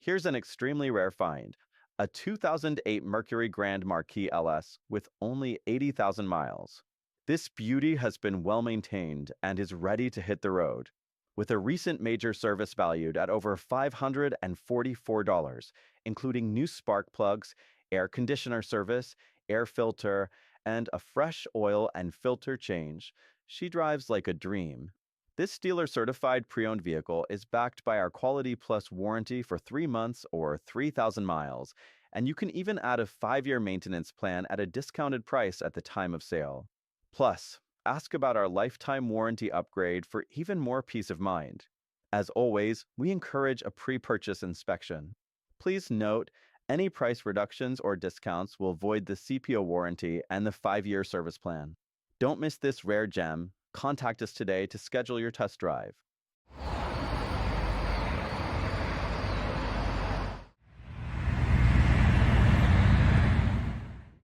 Here's an extremely rare find, a 2008 Mercury Grand Marquis LS with only 80,000 miles. This beauty has been well maintained and is ready to hit the road, with a recent major service valued at over $544, including new spark plugs, air conditioner service, air filter, and a fresh oil and filter change. She drives like a dream. This dealer-certified pre-owned vehicle is backed by our Quality Plus warranty for 3 months or 3,000 miles, and you can even add a 5-year maintenance plan at a discounted price at the time of sale. Plus, ask about our lifetime warranty upgrade for even more peace of mind. As always, we encourage a pre-purchase inspection. Please note, any price reductions or discounts will void the CPO warranty and the 5-year service plan. Don't miss this rare gem. Contact us today to schedule your test drive.